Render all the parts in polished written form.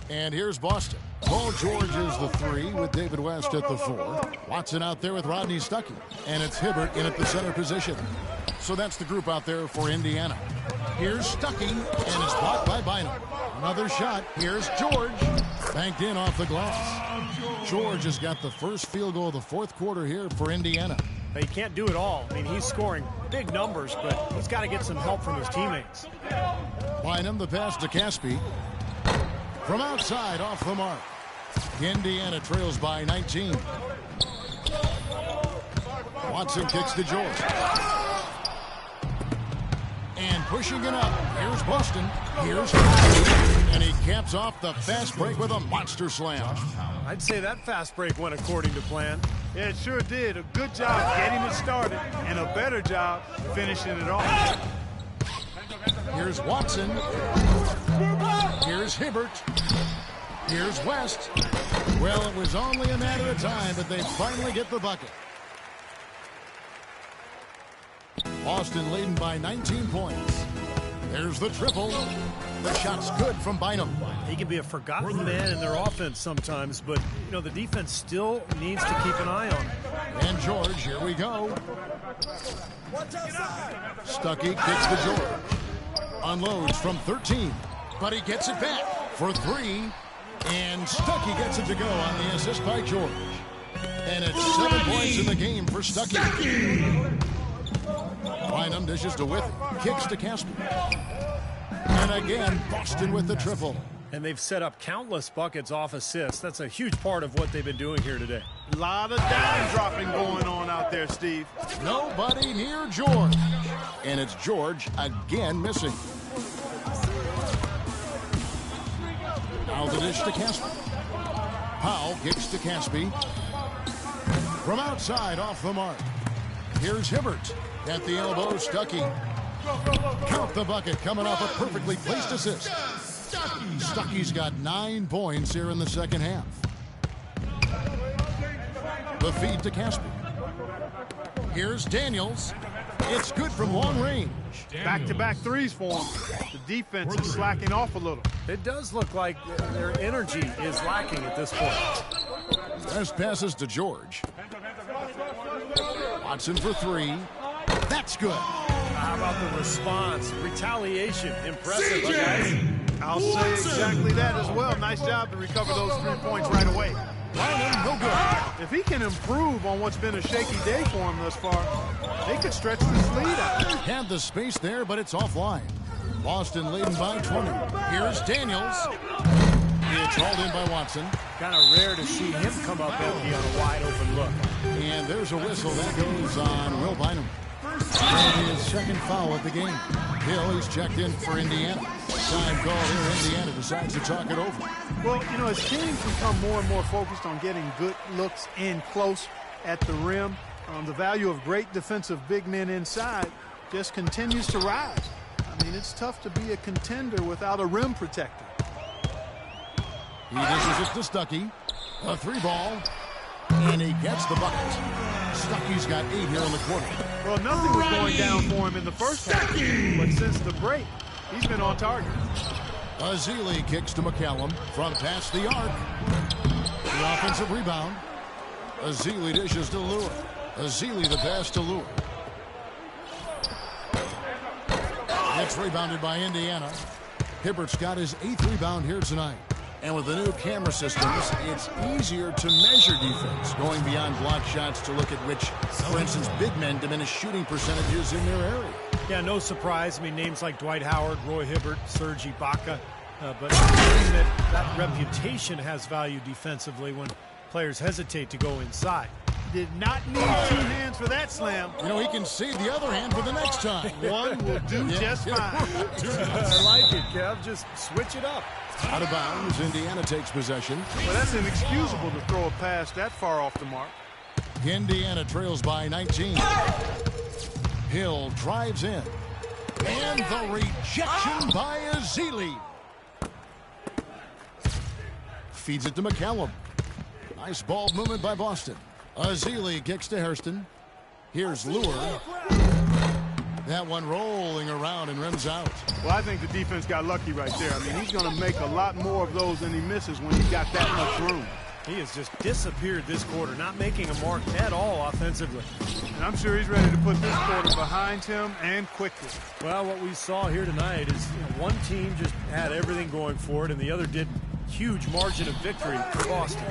And here's Boston. Paul George is the 3 with David West at the 4. Watson out there with Rodney Stuckey. And it's Hibbert in at the center position. So that's the group out there for Indiana. Here's Stuckey, and it's blocked by Bynum. Another shot. Here's George. Banked in off the glass. George has got the first field goal of the fourth quarter here for Indiana. He can't do it all. I mean, he's scoring big numbers, but he's got to get some help from his teammates. Bynum, the pass to Caspi. From outside, off the mark. Indiana trails by 19. Watson kicks to George. And pushing it up. Here's Boston. Here's and he caps off the fast break with a monster slam. I'd say that fast break went according to plan. Yeah, it sure did. A good job getting it started and a better job finishing it off. Here's Watson. Here's Hibbert. Here's West. Well, it was only a matter of time, but they finally get the bucket. Boston leading by 19 points. There's the triple. The shot's good from Bynum. He can be a forgotten man in their offense sometimes, but, you know, the defense still needs to keep an eye on him. And George, here we go. Stuckey kicks to George. Unloads from 13, but he gets it back for 3. And Stuckey gets it to go on the assist by George. And it's 7 points in the game for Stuckey. Bynum dishes to Withey. Kicks to Casper. And again, Boston with the triple. And they've set up countless buckets off assists. That's a huge part of what they've been doing here today. A lot of dime dropping going on out there, Steve. Nobody near George. And it's George again missing. Now the dish to Caspi. Powell kicks to Caspi. From outside, off the mark. Here's Hibbert. At the elbow, Stuckey. Count the bucket, coming off a perfectly placed assist. Stuckey's got 9 points here in the second half. The feed to Caspi. Here's Daniels. It's good from long range. Back-to-back threes for him. The defense is slacking off a little. It does look like their energy is lacking at this point. Best passes to George. Watson for 3. That's good. How about the response? Retaliation. Impressive, guys. I'll say exactly that as well. Nice job to recover those 3 points right away. Bynum, no good. If he can improve on what's been a shaky day for him thus far, they could stretch this lead out. Had the space there, but it's offline. Boston leading by 20. Here's Daniels. It's hauled in by Watson. Kind of rare to see him come up empty on a wide open look. And there's a whistle that goes on Will Bynum. And his second foul of the game. Hill, he's checked in for Indiana. Time call here. Indiana decides to talk it over. Well, you know, as teams become more and more focused on getting good looks in close at the rim, the value of great defensive big men inside just continues to rise. I mean, it's tough to be a contender without a rim protector. He dishes it to Stuckey. A 3-ball. And he gets the bucket. Stuckey's got 8 here in the quarter. Well, nothing was going down for him in the first half, but since the break, he's been on target. Azili kicks to McCallum from past the arc. The offensive rebound. Azili dishes to Lure. Azili the pass to Lure. It's rebounded by Indiana. Hibbert's got his 8th rebound here tonight. And with the new camera systems, it's easier to measure defense, going beyond block shots to look at which, for instance, big men diminish shooting percentages in their area. Yeah, no surprise. I mean, names like Dwight Howard, Roy Hibbert, Serge Ibaka. But that reputation has value defensively when players hesitate to go inside. Did not need 2 hands for that slam. You know, he can save the other hand for the next time. One will do just fine. I like it, Kev. Just switch it up. Out of bounds, Indiana takes possession. Well, that's inexcusable to throw a pass that far off the mark. Indiana trails by 19. Hill drives in. And the rejection by Azili. Feeds it to McCallum. Nice ball movement by Boston. Azili kicks to Hairston. Here's Lure. That one rolling around and rims out. Well, I think the defense got lucky right there. I mean, he's going to make a lot more of those than he misses when he's got that much room. He has just disappeared this quarter, not making a mark at all offensively. And I'm sure he's ready to put this quarter behind him and quickly. Well, what we saw here tonight is one team just had everything going for it, and the other did. Huge margin of victory for Boston.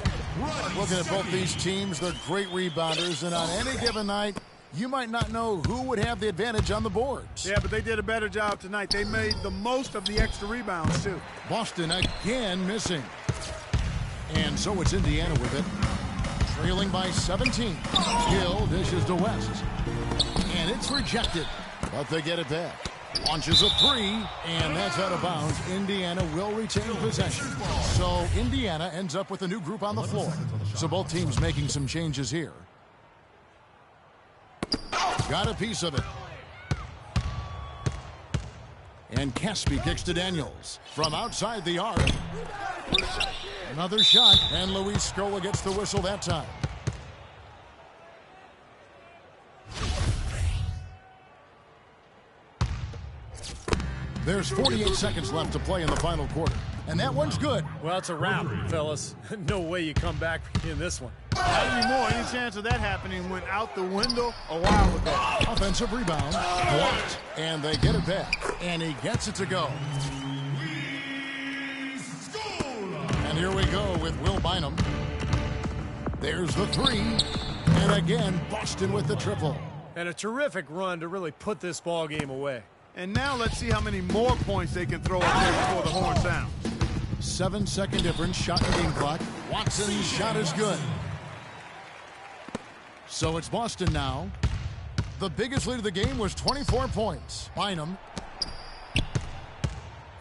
Looking at both these teams, they're great rebounders, and on any given night, you might not know who would have the advantage on the boards. Yeah, but they did a better job tonight. They made the most of the extra rebounds, too. Boston again missing. And so it's Indiana with it. Trailing by 17. Hill dishes to West. And it's rejected, but they get it back. Launches a three, and that's out of bounds. Indiana will retain possession. So Indiana ends up with a new group on the floor. So both teams making some changes here. Got a piece of it. And Caspi kicks to Daniels from outside the arc. Another shot, and Luis Scola gets the whistle that time. There's 48 seconds left to play in the final quarter. And that one's good. Well, it's a wrap, fellas. No way you come back in this one. Not anymore. Any chance of that happening went out the window a while ago. Offensive rebound. Blocked. And they get it back. And he gets it to go. And here we go with Will Bynum. There's the three. And again, Boston with the triple. And a terrific run to really put this ball game away. And now let's see how many more points they can throw up there before the horn sounds. 7-second difference, shot and game clock. Watson's shot is good. So it's Boston now. The biggest lead of the game was 24 points. Bynum.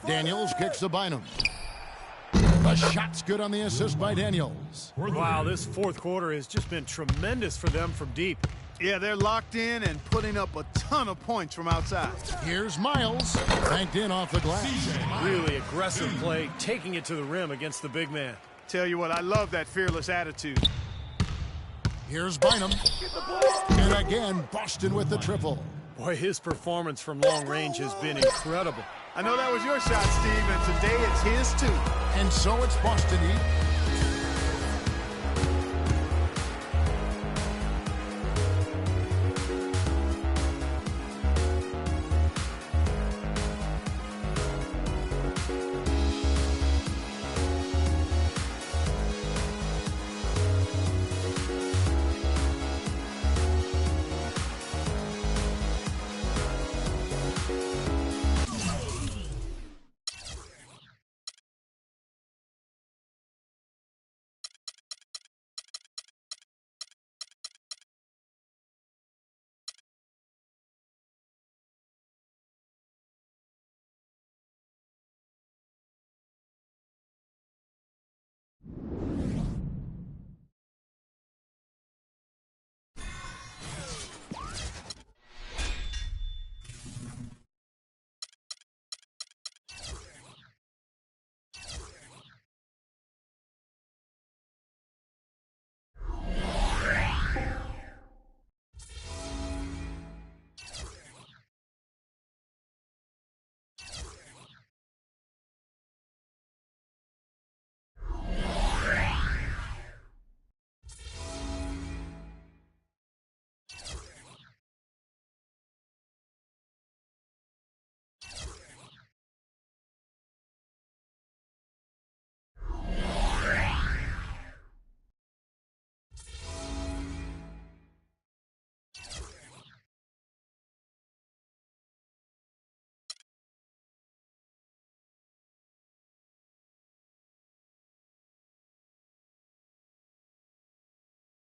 Daniels kicks to Bynum. The shot's good on the assist by Daniels. Wow, this fourth quarter has just been tremendous for them from deep. Yeah, they're locked in and putting up a ton of points from outside. Here's Miles, banked in off the glass. Really aggressive play, taking it to the rim against the big man. Tell you what, I love that fearless attitude. Here's Bynum. And again, Boston with the triple. Boy, his performance from long range has been incredible. I know that was your shot, Steve, and today it's his too. And so it's Boston